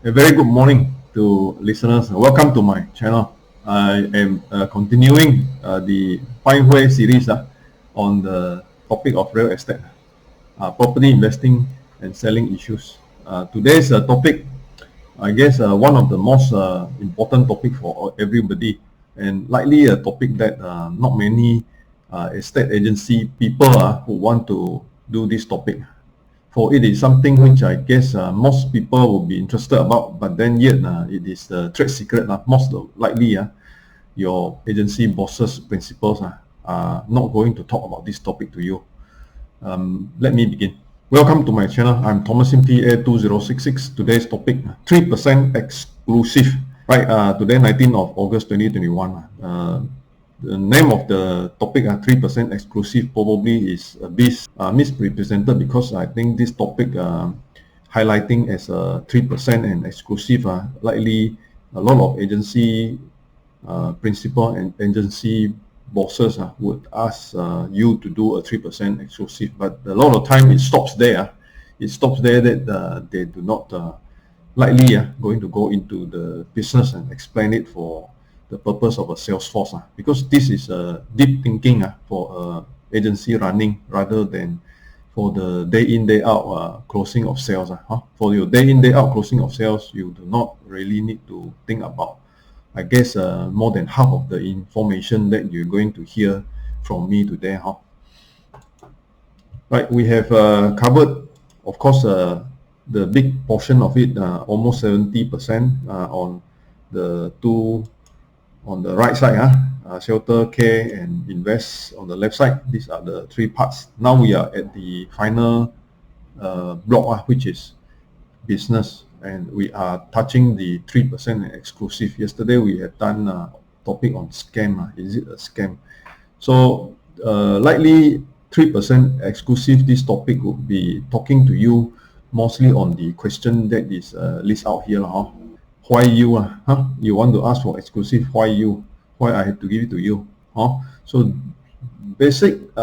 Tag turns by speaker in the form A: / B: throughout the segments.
A: A very good morning to listeners. Welcome to my channel. I am continuing the findWHERE series on the topic of real estate, property investing and selling issues. Today's topic, I guess, one of the most important topic for everybody, and likely a topic that not many estate agency people who want to do this topic. For it is something which I guess most people will be interested about, but then yet it is the trade secret. Most likely your agency bosses, principals are not going to talk about this topic to you. Let me begin. Welcome to my channel. I'm Thomas in PA2066. Today's topic, 3% exclusive. Right, today 19th of August 2021. The name of the topic, 3% exclusive, probably is a bit misrepresented, because I think this topic highlighting as a 3% and exclusive, likely a lot of agency principal and agency bosses would ask you to do a 3% exclusive, but a lot of time it stops there. It stops there that they do not likely going to go into the business and explain it for the purpose of a sales force, because this is deep thinking for agency running rather than for the day in day out closing of sales. For your day in day out closing of sales, you do not really need to think about, I guess, more than half of the information that you're going to hear from me today. Right, we have covered, of course, the big portion of it, almost 70% on the two. On the right side, shelter, care, and invest on the left side. These are the three parts. Now we are at the final block, which is business, and we are touching the 3% exclusive. Yesterday we had done a topic on scam. Is it a scam? So likely 3% exclusive, this topic would be talking to you mostly on the question that is listed out here. Why you? You want to ask for exclusive? Why you? Why I have to give it to you? So basic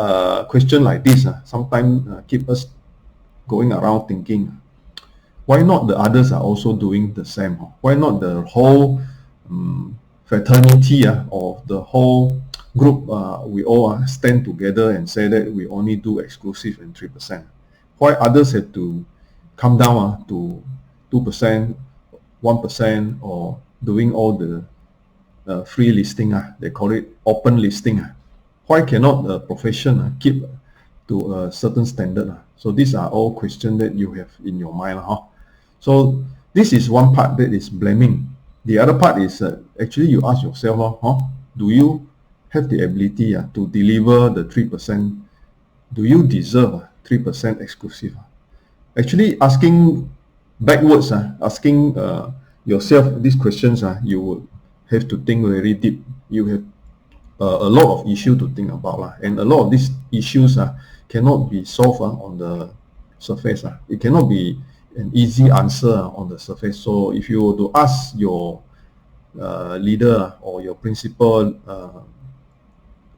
A: question like this sometimes keep us going around thinking, why not the others are also doing the same? Why not the whole fraternity or the whole group, we all stand together and say that we only do exclusive and 3%? Why others have to come down to 2%, 1%, or doing all the free listing? They call it open listing. Why cannot the profession keep to a certain standard? So these are all questions that you have in your mind. So this is one part that is blaming. The other part is actually you ask yourself, do you have the ability to deliver the 3%? Do you deserve 3% exclusive? Actually asking backwards, asking yourself these questions, you would have to think very deep. You have a lot of issues to think about, and a lot of these issues cannot be solved on the surface. It cannot be an easy answer on the surface. So if you were to ask your leader or your principal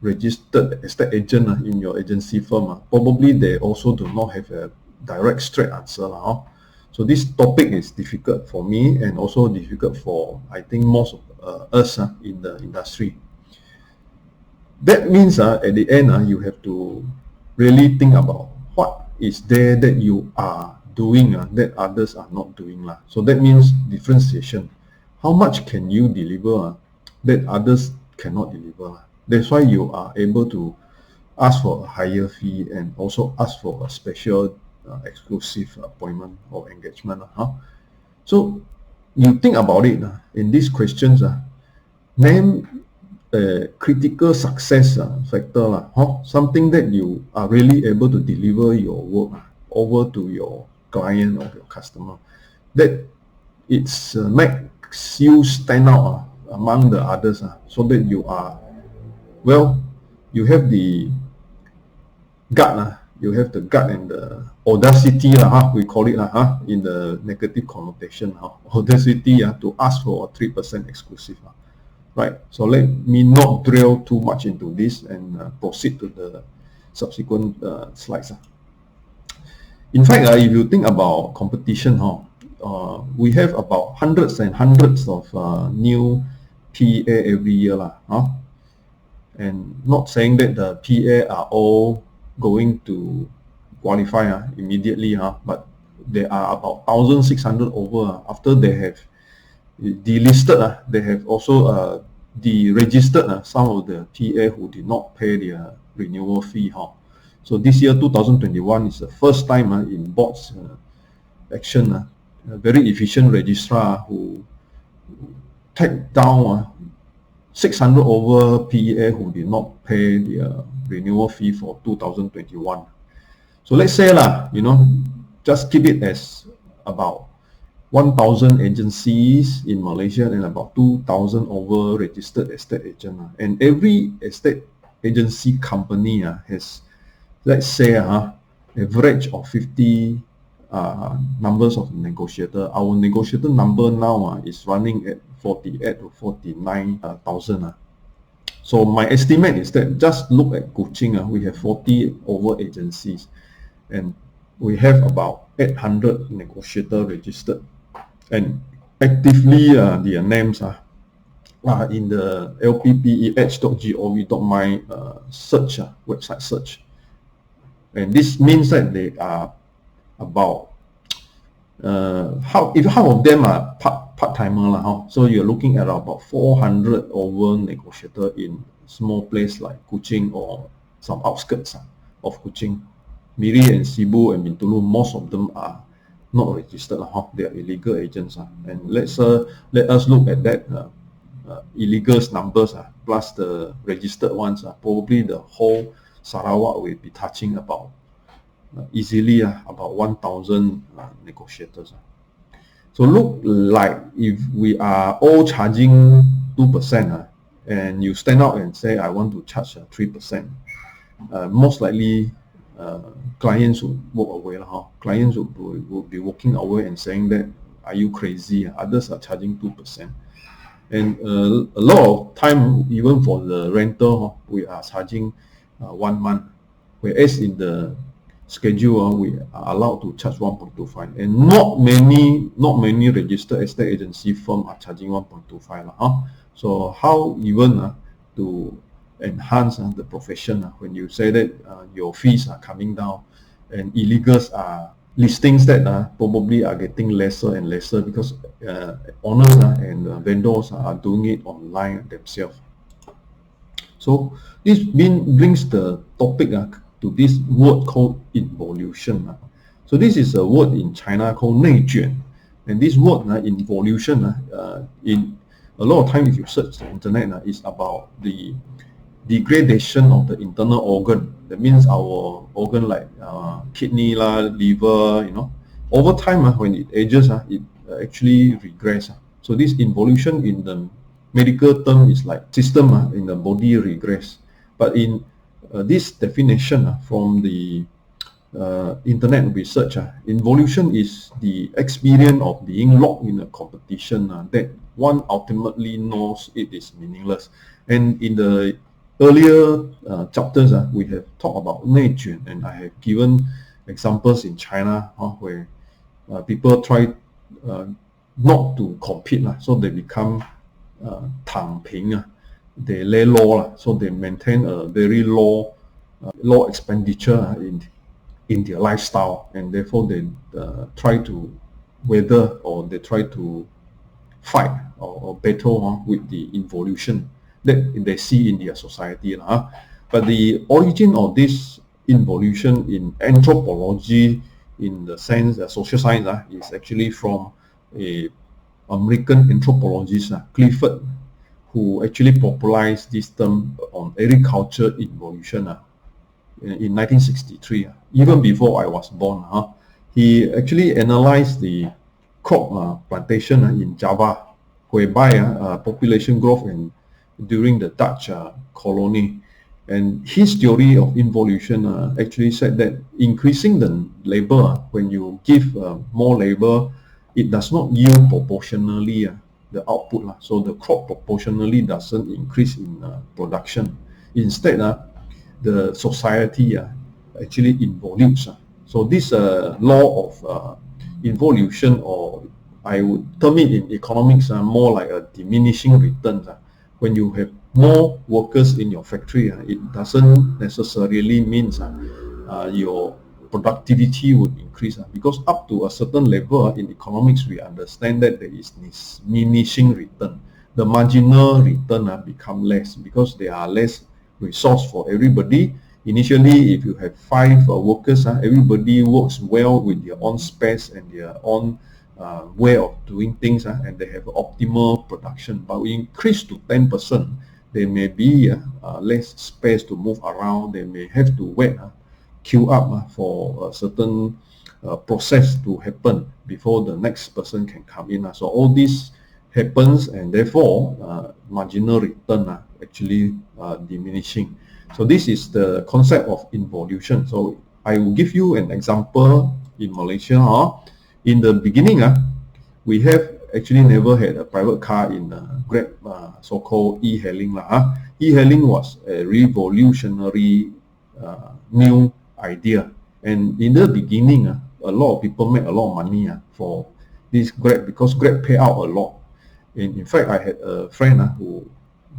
A: registered estate agent in your agency firm, probably they also do not have a direct straight answer. So this topic is difficult for me, and also difficult for, I think, most of us in the industry. That means at the end you have to really think about what is there that you are doing that others are not doing. So that means differentiation. How much can you deliver that others cannot deliver? That's why you are able to ask for a higher fee and also ask for a special exclusive appointment or engagement. So you think about it in these questions. Name a critical success factor, something that you are really able to deliver your work over to your client or your customer, that it's makes you stand out among the others, so that you are, well, you have the gut, you have the gut and the audacity, we call it in the negative connotation, audacity to ask for a 3% exclusive. Right, so let me not drill too much into this and proceed to the subsequent slides. In fact, if you think about competition, we have about hundreds and hundreds of new PA every year lah, and not saying that the PA are all going to qualify immediately, but there are about 1,600 over after they have delisted. They have also deregistered some of the PA who did not pay their renewal fee. So this year 2021 is the first time in board's action, a very efficient registrar who tagged down 600 over PA who did not pay their renewal fee for 2021. So let's say just keep it as about 1,000 agencies in Malaysia and about 2,000 over registered estate agent. And every estate agency company has, let's say, average of 50 numbers of negotiator. Our negotiator number now is running at 48 to 49,000. So my estimate is that just look at Kuching, we have 40 over agencies, and we have about 800 negotiator registered, and actively their names are in the lppeh.gov.my search, website search, and this means that they are about half of them are part-timer, so you're looking at about 400 over negotiator in small place like Kuching or some outskirts of Kuching. Miri and Cebu and Bintulu, most of them are not registered, they are illegal agents, and let us look at that illegal numbers plus the registered ones. Probably the whole Sarawak will be touching about easily about 1,000 negotiators. So look like if we are all charging 2%, and you stand out and say I want to charge 3%, most likely clients would walk away. Clients would be walking away and saying that, are you crazy? Others are charging 2%. And a lot of time, even for the rental, we are charging 1 month, whereas in the schedule we are allowed to charge 1.25, and not many registered estate agency firm are charging 1.25. So how even to enhance the profession when you say that your fees are coming down, and illegals are listings that probably are getting lesser and lesser because owners and vendors are doing it online themselves. So this brings the topic to this word called involution. So this is a word in China called 内卷, and this word involution in a lot of time if you search the internet is about the degradation of the internal organ. That means our organ like kidney, liver, over time when it ages, it actually regress. So this involution in the medical term is like system in the body regress. But in this definition from the internet research, involution is the experience of being locked in a competition that one ultimately knows it is meaningless. And in the earlier chapters, we have talked about 内卷, and I have given examples in China where people try not to compete, so they become 躺平, they lay low, so they maintain a very low expenditure in their lifestyle, and therefore they try to weather, or they try to fight or battle with the involution that they see in their society. But the origin of this involution in anthropology, in the sense social science, is actually from a American anthropologist, Clifford, who actually popularized this term on agriculture involution in 1963, even before I was born. He actually analyzed the crop plantation in Java, whereby population growth during the Dutch colony. And his theory of involution actually said that increasing the labor, when you give more labor, it does not yield proportionally the output. So the crop proportionally doesn't increase in production. Instead, the society actually involutes. So this law of involution or I would term it in economics more like a diminishing returns. When you have more workers in your factory, it doesn't necessarily mean your productivity would increase, because up to a certain level in economics we understand that there is this diminishing return. The marginal return become less because there are less resource for everybody. Initially, if you have 5 workers, everybody works well with their own space and their own way of doing things, and they have optimal production. But we increase to 10%, there may be less space to move around. They may have to wait, queue up for a certain process to happen before the next person can come in. So all this happens, and therefore marginal return actually diminishing. So this is the concept of involution. So I will give you an example in Malaysia. In the beginning, we have actually never had a private car in Grab, so-called e-hailing. E-hailing was a revolutionary new idea, and in the beginning, a lot of people made a lot of money for this Grab, because Grab pay out a lot. And in fact, I had a friend who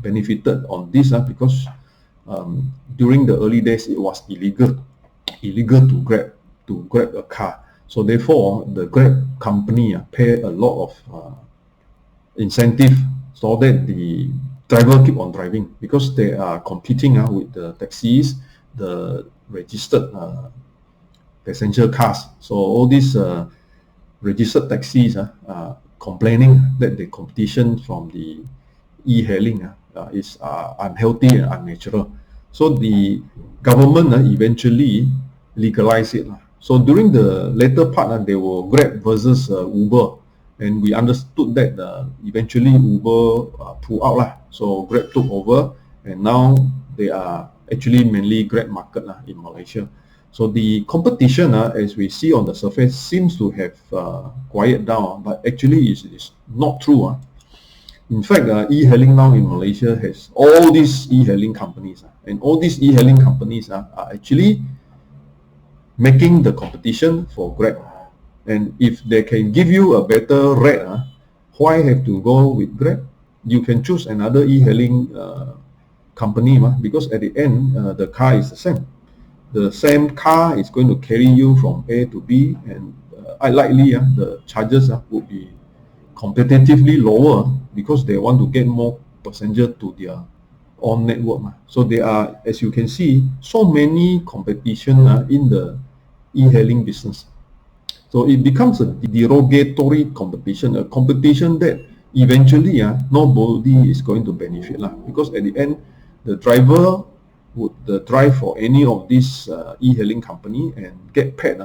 A: benefited on this because during the early days it was illegal to grab a car. So therefore, the Grab company pay a lot of incentive so that the driver keep on driving, because they are competing with the taxis, the registered passenger cars. So all these registered taxis are complaining that the competition from the e-hailing is unhealthy and unnatural. So the government eventually legalized it. So during the later part, there were Grab versus Uber, and we understood that eventually Uber pulled out. So Grab took over, and now they are actually mainly Grab market in Malaysia. So the competition, as we see on the surface, seems to have quieted down, but actually it's not true. In fact, e-hailing now in Malaysia has all these e-hailing companies, and all these e-hailing companies are actually making the competition for Grab. And if they can give you a better rate, why have to go with Grab? You can choose another e-hailing company, because at the end, the car is the same. The same car is going to carry you from A to B, and likely the charges would be competitively lower, because they want to get more passenger to their own network. So there are, as you can see, so many competition in the e-hailing business. So it becomes a derogatory competition, a competition that eventually nobody is going to benefit, because at the end, the driver would drive for any of these e-hailing company and get paid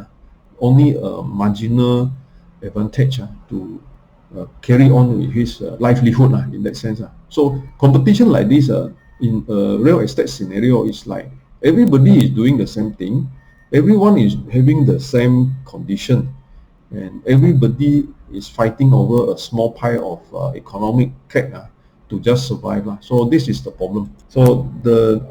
A: only a marginal advantage to carry on with his livelihood in that sense. So competition like this in a real estate scenario is like everybody is doing the same thing, everyone is having the same condition, and everybody is fighting over a small pie of economic cake to just survive. So this is the problem. So the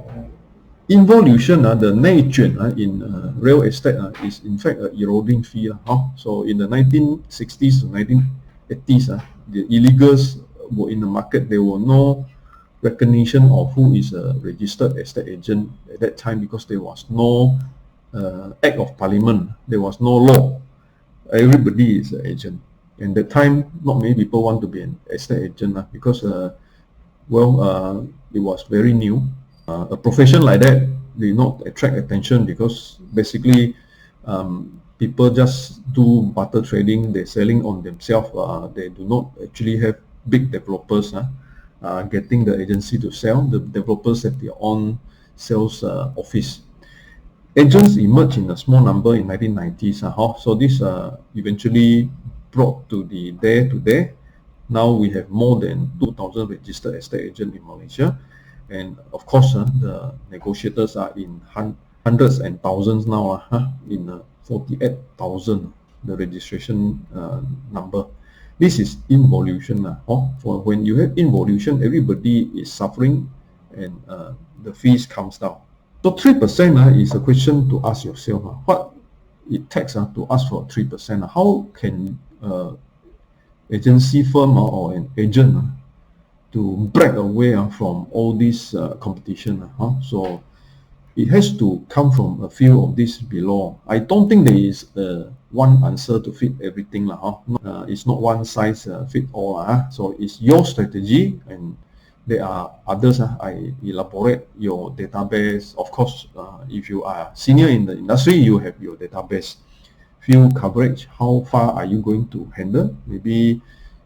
A: involution, the nature in real estate is in fact an eroding fee. So in the 1960s to 1980s, the illegals were in the market. There were no recognition of who is a registered estate agent at that time, because there was no act of parliament, there was no law. Everybody is an agent. And that time, not many people want to be an estate agent because it was very new. A profession like that did not attract attention, because basically people just do barter trading. They're selling on themselves. They do not actually have big developers getting the agency to sell. The developers have their own sales office. Agents emerged in a small number in 1990s. So this eventually brought to the day-to-day. Now we have more than 2,000 registered estate agents in Malaysia. And of course, the negotiators are in hundreds and thousands now, in 48,000, the registration number. This is involution. For when you have involution, everybody is suffering, and the fees comes down. So 3% is a question to ask yourself. What it takes to ask for 3%? How can agency firm or an agent to break away from all this competition. So it has to come from a few of these below. I don't think there is one answer to fit everything. It's not one size fit all. So it's your strategy, and there are others. I elaborate your database. Of course, if you are senior in the industry, you have your database. Field coverage, how far are you going to handle? Maybe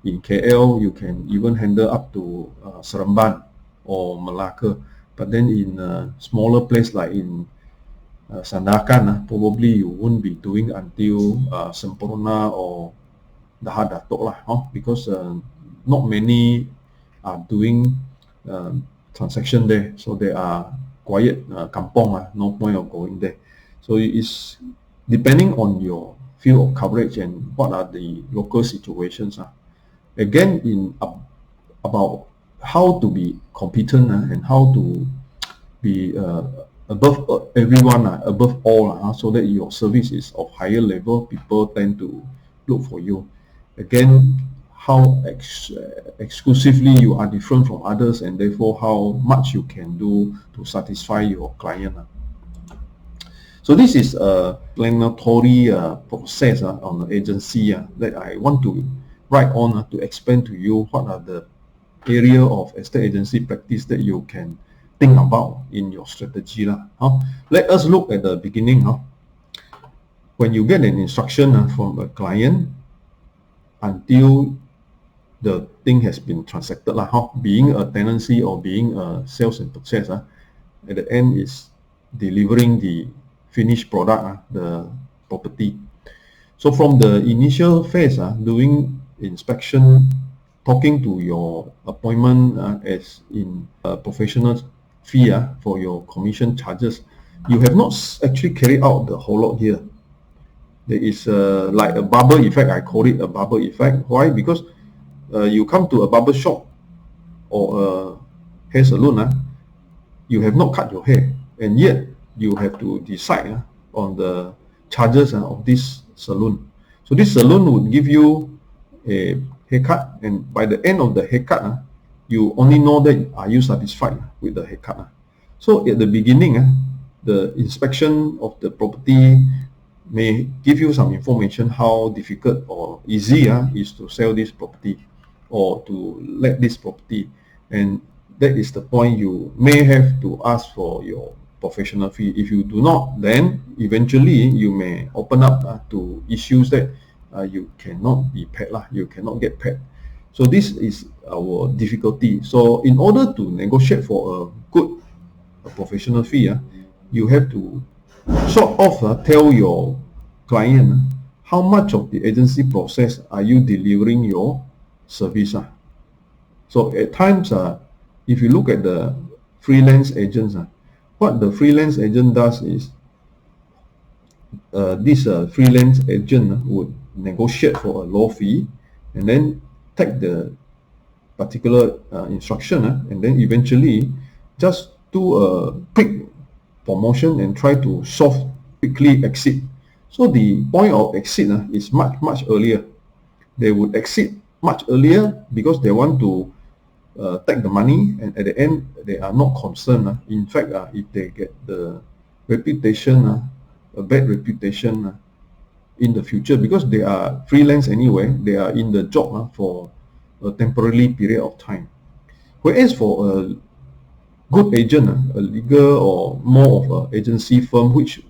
A: in KL, you can even handle up to Seremban or Malacca. But then in a smaller place like in Sandakan, probably you won't be doing until Semporona or Daha Datuk because not many are doing transaction there. So they are quiet kampong, no point of going there. So it's depending on your field of coverage and what are the local situations. Again, about how to be competent and how to be above everyone, above all, so that your service is of higher level, people tend to look for you. Again, how exclusively you are different from others, and therefore how much you can do to satisfy your client. So this is a explanatory process on the agency that I want to write on to explain to you what are the area of estate agency practice that you can think about in your strategy. Let us look at the beginning. When you get an instruction from a client until the thing has been transacted, being a tenancy or being a sales and purchase, at the end is delivering the finished product, the property. So from the initial phase, doing inspection, talking to your appointment as in a professional fee for your commission charges, you have not actually carried out the whole lot here. There is like a bubble effect. I call it a bubble effect. Why? Because you come to a barber shop or a hair salon, you have not cut your hair, and yet you have to decide on the charges of this salon. So this salon would give you a haircut, and by the end of the haircut, you only know that are you satisfied with the haircut. So at the beginning, the inspection of the property may give you some information how difficult or easy is to sell this property or to let this property, and that is the point you may have to ask for your professional fee. If you do not, then eventually you may open up to issues that you cannot be paid, you cannot get paid. So this is our difficulty. So in order to negotiate for a good professional fee, you have to sort of tell your client how much of the agency process are you delivering your service. So at times, if you look at the freelance agents, what the freelance agent does is this freelance agent would negotiate for a low fee and then take the particular instruction and then eventually just do a quick promotion and try to quickly exit. So the point of exit is much earlier. They would exit much earlier because they want to take the money, and at the end they are not concerned. In fact, if they get the reputation, a bad reputation in the future, because they are freelance anyway, they are in the job for a temporary period of time. Whereas for a good agent, a legal or more of an agency firm which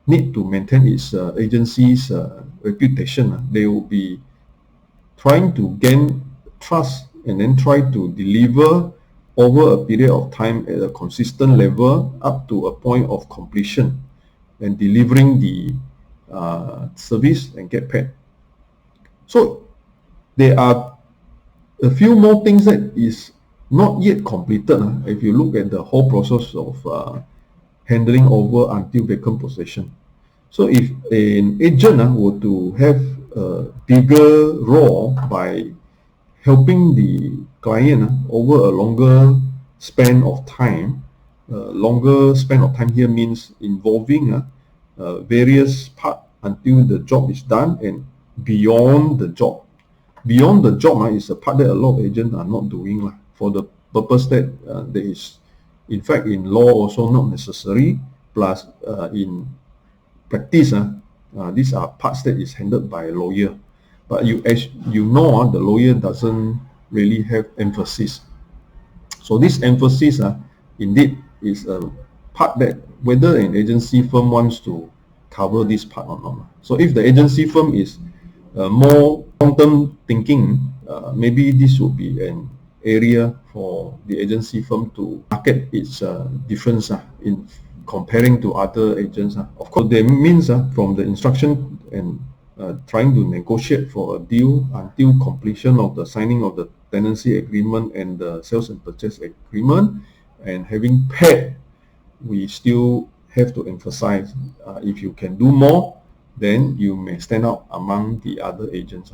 A: need to maintain its agency's reputation, they will be trying to gain trust and then try to deliver over a period of time at a consistent level up to a point of completion and delivering the service and get paid. So there are a few more things that is not yet completed if you look at the whole process of handling over until vacant possession. So if an agent were to have a bigger role by helping the client over a longer span of time, longer span of time here means involving various parts until the job is done and beyond the job. beyond the job is a part that a lot of agents are not doing for the purpose that there is, in fact, in law also not necessary, plus in practice, these are parts that is handled by a lawyer. But as you know, the lawyer doesn't really have emphasis. So this emphasis indeed is a part that whether an agency firm wants to cover this part or not. So if the agency firm is more long-term thinking, maybe this would be an area for the agency firm to market its difference in comparing to other agents. Of course, that means from the instruction and trying to negotiate for a deal until completion of the signing of the tenancy agreement and the sales and purchase agreement, and having paid, we still have to emphasize if you can do more, then you may stand out among the other agents.